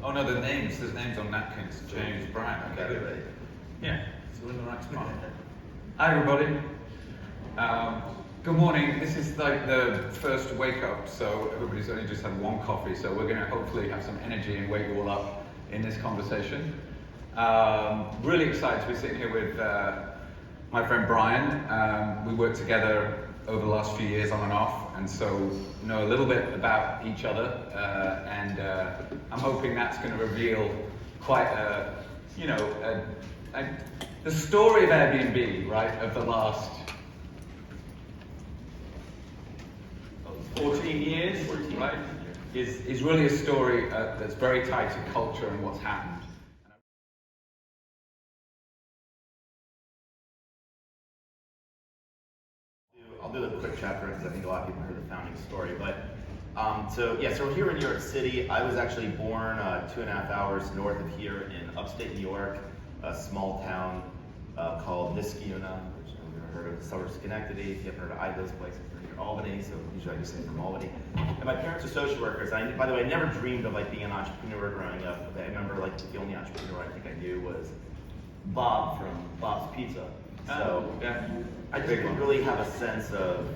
Oh no, there's names on napkins. James, Brian, okay, good. Yeah, so we're in the right spot. Hi everybody. Good morning. This is like the first wake up, so everybody's only just had one coffee, so we're gonna hopefully have some energy and wake you all up in this conversation. Really excited to be sitting here with my friend Brian. We worked together over the last few years on and off, and so know a little bit about each other, and I'm hoping that's going to reveal quite the story of Airbnb, right, of the last 14 years, right, is really a story that's very tied to culture and what's happened. I'll do a quick chapter because I think a lot of people heard the founding story. But so we're here in New York City. I was actually born 2.5 hours north of here in upstate New York, a small town called Niskayuna, which I've never heard of, the suburbs of Schenectady. If you haven't heard of either of those places, we're near Albany, so usually I just say from Albany. And my parents are social workers. By the way, I never dreamed of being an entrepreneur growing up. I remember the only entrepreneur I think I knew was Bob from Bob's Pizza. So I just didn't really have a sense of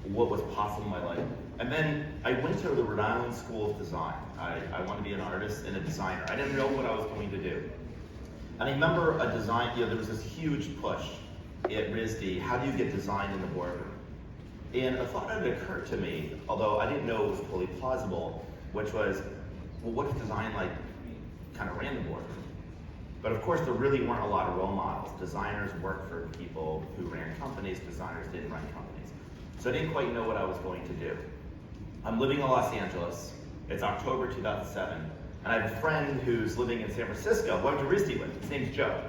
what was possible in my life. And then I went to the Rhode Island School of Design. I wanted to be an artist and a designer. I didn't know what I was going to do. And I remember a design, there was this huge push at RISD, how do you get design in the boardroom? And a thought had occurred to me, although I didn't know it was totally plausible, which was, well, what if design kind of ran the boardroom? But of course, there really weren't a lot of role models. Designers worked for people who ran companies. Designers didn't run companies. So I didn't quite know what I was going to do. I'm living in Los Angeles. It's October 2007. And I have a friend who's living in San Francisco, who I went to RISD with. His name's Joe.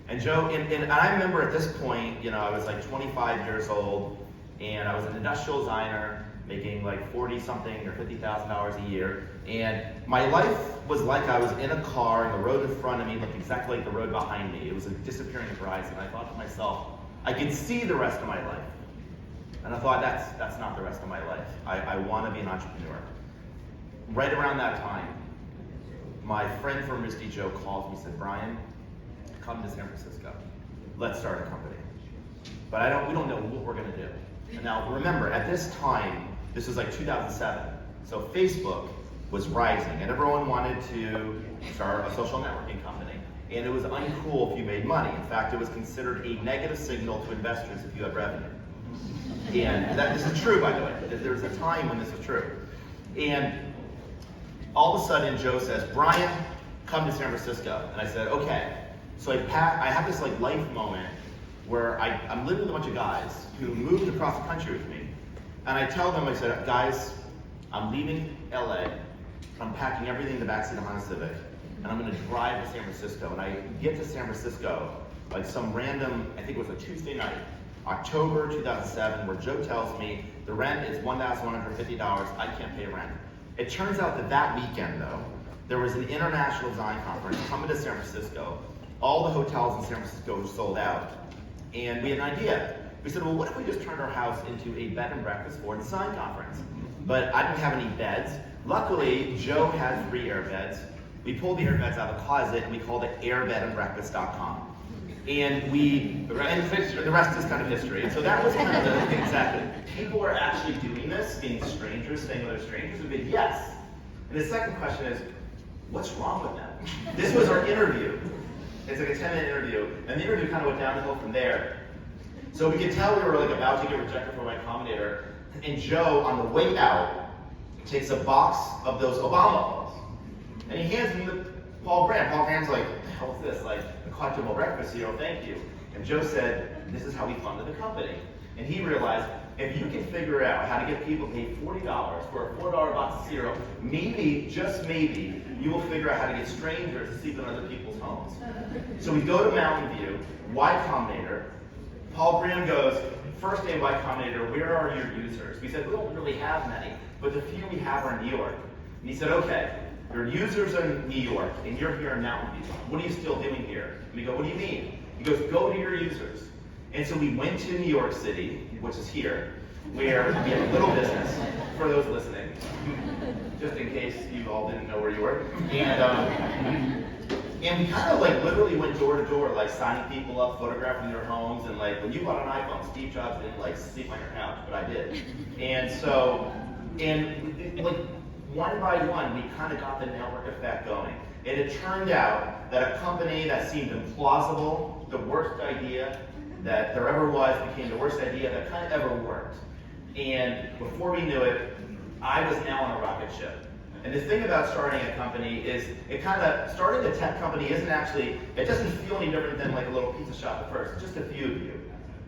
And Joe, and I remember at this point, I was 25 years old, and I was an industrial designer, making 40-something or $50,000 a year. And my life was like I was in a car and the road in front of me looked exactly like the road behind me. It was a disappearing horizon. I thought to myself, I could see the rest of my life. And I thought, that's not the rest of my life. I want to be an entrepreneur. Right around that time, my friend from RISD, Joe, calls me and said, Brian, come to San Francisco. Let's start a company. But we don't know what we're going to do. And now remember, at this time, this was 2007. So Facebook was rising, and everyone wanted to start a social networking company. And it was uncool if you made money. In fact, it was considered a negative signal to investors if you had revenue. And this is true, by the way. There was a time when this was true. And all of a sudden, Joe says, Brian, come to San Francisco. And I said, okay. So I have this life moment where I'm living with a bunch of guys who moved across the country with me. And I tell them, I said, guys, I'm leaving LA. I'm packing everything in the backseat of the Honda Civic, and I'm going to drive to San Francisco. And I get to San Francisco, some random, I think it was a Tuesday night, October 2007, where Joe tells me the rent is $1,150. I can't pay rent. It turns out that weekend, though, there was an international design conference coming to San Francisco. All the hotels in San Francisco were sold out, and we had an idea. We said, well, what if we just turned our house into a bed and breakfast for a design conference? But I didn't have any beds. Luckily, Joe had 3 air beds. We pulled the air beds out of the closet and we called it airbedandbreakfast.com. And the rest is kind of history. And so that was kind of exactly. People were actually doing this, being strangers, staying with other strangers, and we said yes. And the second question is, what's wrong with them? This was our interview. It's a 10-minute interview, and the interview kind of went downhill from there. So we could tell we were about to get rejected from Y Combinator, and Joe, on the way out, takes a box of those Obama balls, and he hands me to Paul Graham. Paul Graham's like, what the hell is this? A quadruple breakfast, thank you. And Joe said, this is how we funded the company. And he realized, if you can figure out how to get people to pay $40 for a $4 box of cereal, maybe, just maybe, you will figure out how to get strangers to sleep in other people's homes. So we go to Mountain View, Y Combinator. Paul Graham goes, first day of Y Combinator, where are your users? We said, we don't really have many, but the few we have are in New York. And he said, okay, your users are in New York, and you're here in Mountain View. What are you still doing here? And we go, what do you mean? He goes, go to your users. And so we went to New York City, which is here, where we have a little business, for those listening. just in case you all didn't know where you were. And we kind of like literally went door to door, like signing people up, photographing their homes, and like when you bought an iPhone, Steve Jobs didn't like sleep on your couch, but I did. And so, like one by one, we kind of got the network effect going. And it turned out that a company that seemed implausible, the worst idea that there ever was, became the worst idea that kind of ever worked. And before we knew it, I was now on a rocket ship. And the thing about starting a company is, starting a tech company isn't actually, it doesn't feel any different than like a little pizza shop at first, just a few of you.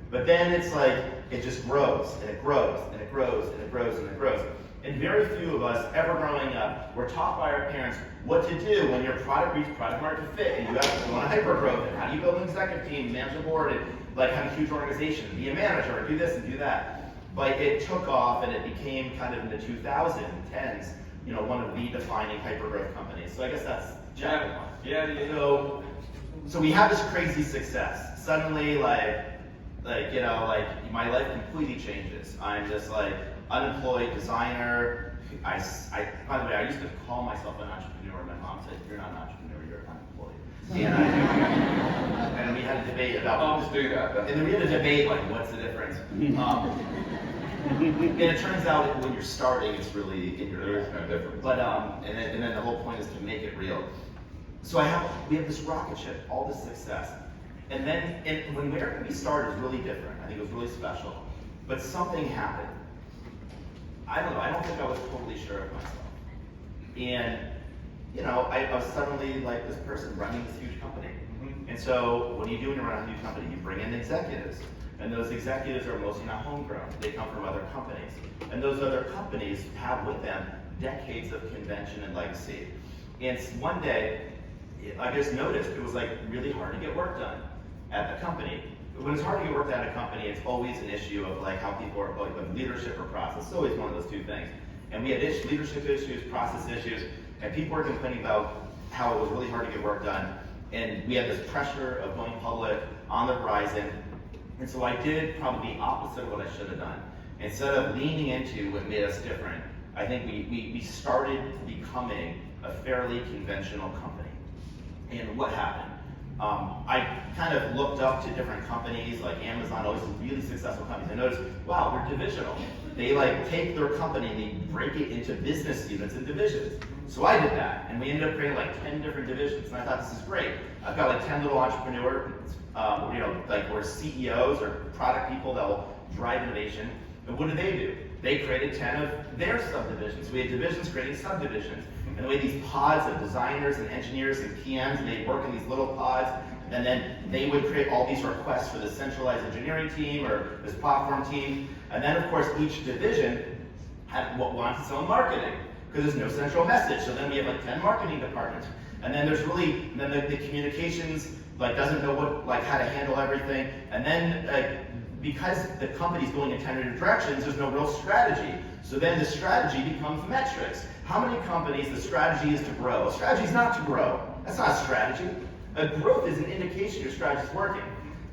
But then it's like, it just grows, and it grows, and it grows, and it grows, and it grows. And very few of us, ever growing up, were taught by our parents what to do when your product reaches product market fit, and you have to go on hypergrowth, and how do you build an executive team, manage a board, and like have a huge organization, be a manager, and do this and do that. But it took off, and it became kind of in the 2010s, one of the defining hypergrowth companies. So I guess that's chapter one. Yeah. So we have this crazy success. Suddenly, like my life completely changes. I'm just like unemployed designer. By the way, I used to call myself an entrepreneur. My mom said, "You're not an entrepreneur, you're unemployed." And we had a debate about. Moms do that. And then we had a debate like, what's the difference? And it turns out when you're starting, it's really in your There is no difference. But and then the whole point is to make it real. So we have this rocket ship, all this success, and then when Airbnb started, it was really different. I think it was really special, but something happened. I don't know. I don't think I was totally sure of myself, and I was suddenly like this person running this huge company. And so what do you do when you run a new company? You bring in executives. And those executives are mostly not homegrown. They come from other companies. And those other companies have with them decades of convention and legacy. And one day, I just noticed it was like really hard to get work done at the company. When it's hard to get work done at a company, it's always an issue of like how people are, like leadership or process. It's always one of those two things. And we had leadership issues, process issues, and people were complaining about how it was really hard to get work done. And we had this pressure of going public on the horizon. And so I did probably the opposite of what I should have done. Instead of leaning into what made us different, I think we started becoming a fairly conventional company. And what happened? I kind of looked up to different companies like Amazon, always really successful companies. I noticed, wow, they're divisional. They like take their company and they break it into business units and divisions. So I did that, and we ended up creating like 10 different divisions. And I thought, this is great. I've got like 10 little entrepreneurs, like we're CEOs or product people that will drive innovation. And what do? They created 10 of their subdivisions. We had divisions creating subdivisions. And we had these pods of designers and engineers and PMs, and they'd work in these little pods, and then they would create all these requests for the centralized engineering team or this platform team. And then, of course, each division had what wants its own marketing, because there's no central message. So then we have like 10 marketing departments. And then there's the communications like doesn't know how to handle everything. And then because the company's going in 10 different directions, there's no real strategy. So then the strategy becomes metrics. How many companies the strategy is to grow? A strategy is not to grow. That's not a strategy. A growth is an indication your strategy is working.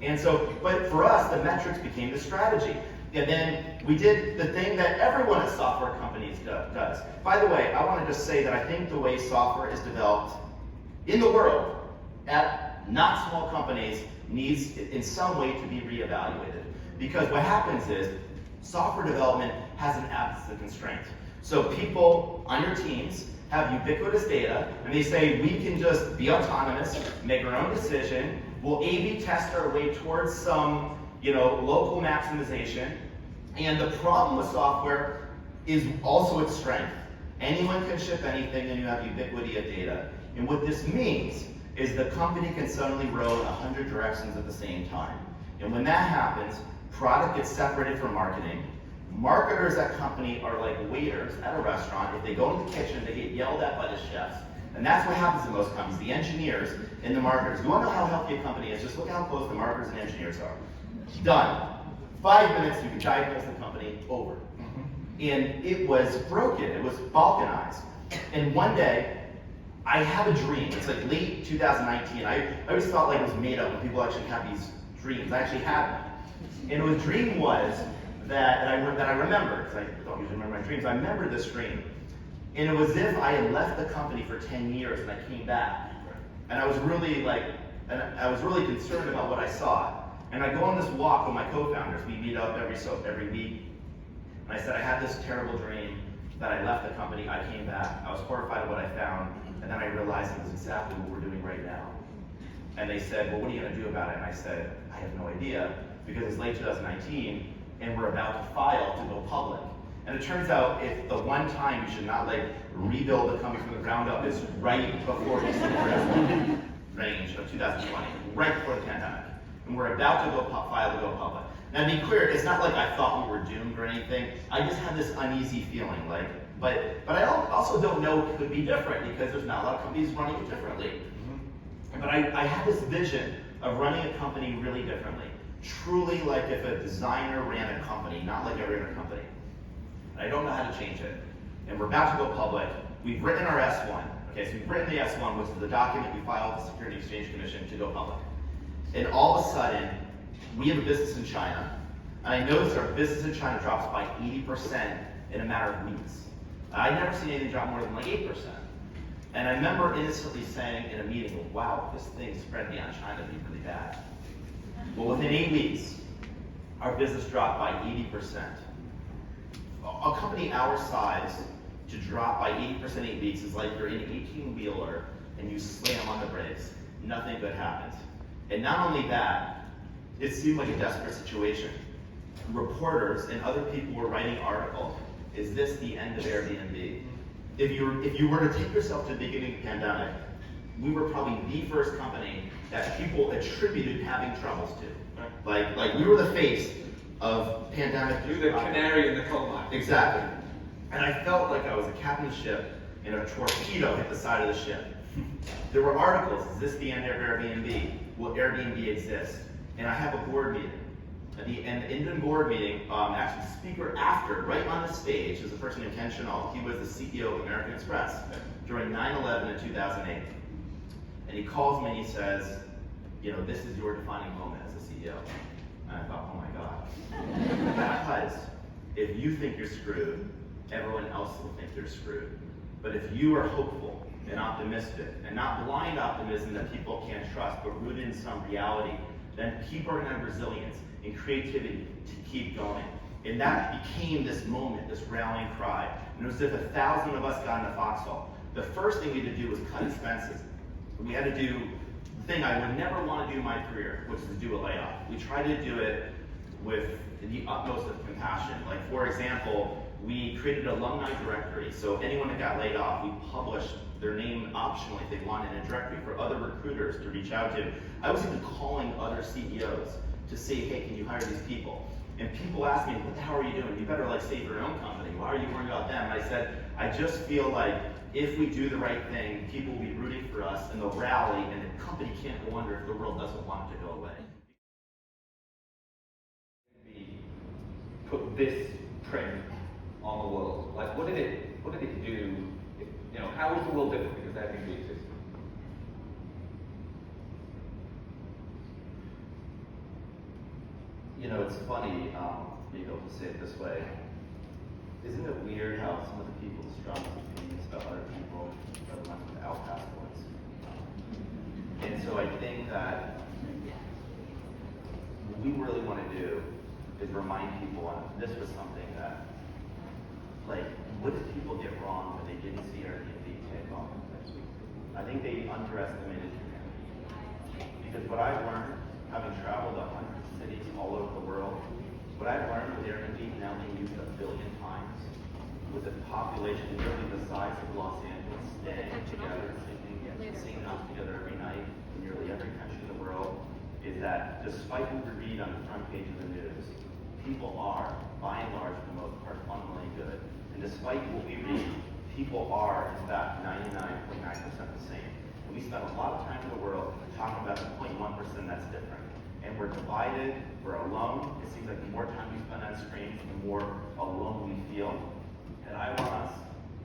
And so, but for us, the metrics became the strategy. And then we did the thing that everyone at software companies does. By the way, I want to just say that I think the way software is developed in the world at not small companies needs in some way to be reevaluated. Because what happens is software development has an absence of constraint. So people on your teams have ubiquitous data, and they say, we can just be autonomous, make our own decision, we'll A/B test our way towards some local maximization. And the problem with software is also its strength. Anyone can ship anything, and you have ubiquity of data. And what this means is the company can suddenly row in 100 directions at the same time. And when that happens, product gets separated from marketing. Marketers at company are like waiters at a restaurant. If they go into the kitchen, they get yelled at by the chefs. And that's what happens in most companies. The engineers and the marketers. You want to know how healthy a company is? Just look how close the marketers and engineers are. Done. 5 minutes, you can diagnose the company, over. And it was broken. It was balkanized. And one day, I had a dream. It's like late 2019. I always felt like it was made up when people actually have these dreams. I actually had one. And the dream was that I remember, because I don't usually remember my dreams. I remember this dream. And it was as if I had left the company for 10 years and I came back. And I was really concerned about what I saw. And I go on this walk with my co-founders. We meet up every week. And I said, I had this terrible dream that I left the company, I came back, I was horrified at what I found, and then I realized it was exactly what we're doing right now. And they said, well, what are you gonna do about it? And I said, I have no idea, because it's late 2019, and we're about to file to go public. And it turns out, if the one time you should not rebuild the company from the ground up is right before December range of 2020, right before the pandemic. And we're about to file to go public. Now, to be clear, it's not like I thought we were doomed or anything. I just had this uneasy feeling, but I also don't know it could be different because there's not a lot of companies running it differently. But I had this vision of running a company really differently. Truly like if a designer ran a company, not like every other company. And I don't know how to change it. And we're about to go public. We've written our S1. Okay, so we've written the S1, which is the document we filed with the Securities and Exchange Commission to go public. And all of a sudden, we have a business in China, and I noticed our business in China drops by 80% in a matter of weeks. I'd never seen anything drop more than 8%. And I remember innocently saying in a meeting, wow, this thing spread beyond China would be really bad. Well, within 8 weeks, our business dropped by 80%. A company our size to drop by 80% in 8 weeks is like you're in an 18-wheeler and you slam on the brakes. Nothing good happens. And not only that, it seemed like a desperate situation. Reporters and other people were writing articles. Is this the end of Airbnb? If you were to take yourself to the beginning of the pandemic, we were probably the first company that people attributed having troubles to. Like we were the face of pandemic. You're the canary in the coal mine. Exactly. And I felt like I was a captain of the ship and a torpedo hit the side of the ship. There were articles, is this the end of Airbnb? Will Airbnb exist? And I have a board meeting. And in the board meeting, actually the speaker after, right on the stage, is a person named Ken Chenault. He was the CEO of American Express during 9/11 in 2008. And he calls me and he says, you know, this is your defining moment as a CEO. And I thought, oh my God. Because if you think you're screwed, everyone else will think they're screwed. But if you are hopeful and optimistic, and not blind optimism that people can't trust, but rooted in some reality, then people are going to have resilience and creativity to keep going. And that became this moment, this rallying cry. And it was as if 1,000 of us got in the foxhole. The first thing we had to do was cut expenses. We had to do the thing I would never want to do in my career, which is to do a layoff. We tried to do it with the utmost of compassion. Like, for example, we created an alumni directory. So anyone that got laid off, we published their name optionally if they wanted in a directory for other recruiters to reach out to. I was even calling other CEOs to say, hey, can you hire these people? And people ask me, what the hell are you doing? You better save your own company. Why are you worrying about them? And I said, I just feel like if we do the right thing, people will be rooting for us and they'll rally, and the company can't go under if the world doesn't want it to go away. We put this print on the world. Like, what did it do? You know, how is the world different because Airbnb exists? You know, it's funny, being able to say it this way. Isn't it weird how some of the people with strongest opinions about other people are the ones without passports? And so I think that what we really want to do is remind people, and this was something that, like, what did people get wrong when they didn't see Airbnb take off next week? I think they underestimated humanity. Because what I've learned, having traveled 100 cities all over the world, what I've learned with Airbnb now being used 1 billion times, with a population nearly the size of Los Angeles, staying together, singing out together every night in nearly every country in the world, is that despite what we read on the front page of the news, people are, by and large, for the most part, fundamentally good. And despite what we read, people are, in fact, 99.9% the same. And we spend a lot of time in the world talking about the 0.1% that's different. And we're divided, we're alone. It seems like the more time we spend on screens, the more alone we feel. And I want us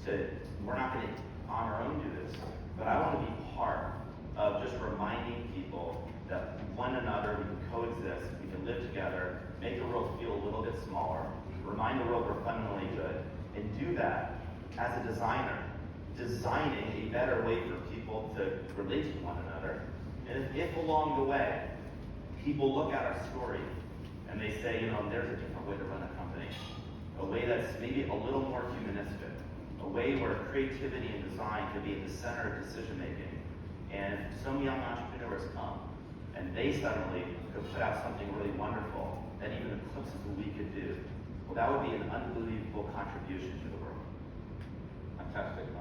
to, we're not going to on our own do this, but I want to be part of just reminding people that one another, we can coexist, we can live together, make the world feel a little bit smaller, remind the world we're fundamentally good, and do that as a designer, designing a better way for people to relate to one another. And if along the way, people look at our story and they say, you know, there's a different way to run a company, a way that's maybe a little more humanistic, a way where creativity and design can be at the center of decision making. And some young entrepreneurs come and they suddenly could put out something really wonderful that even eclipses what we could do. Well, that would be an unbelievable contribution to the world. Fantastic.